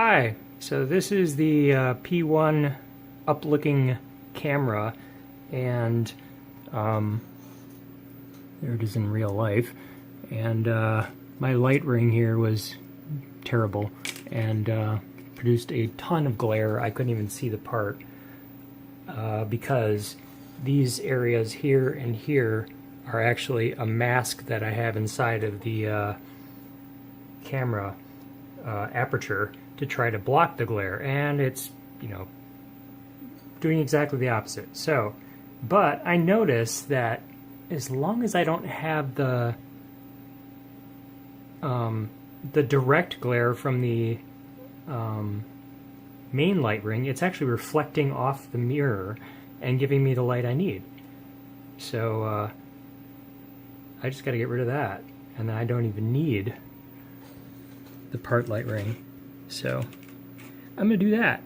Hi, so this is the P1 uplooking camera, and there it is in real life, and my light ring here was terrible and produced a ton of glare. I couldn't even see the part because these areas here and here are actually a mask that I have inside of the camera aperture to try to block the glare, and it's, you know, doing exactly the opposite. So, but I notice that as long as I don't have the direct glare from the main light ring, it's actually reflecting off the mirror and giving me the light I need. So I just got to get rid of that, and then I don't even need the part light ring. So I'm going to do that.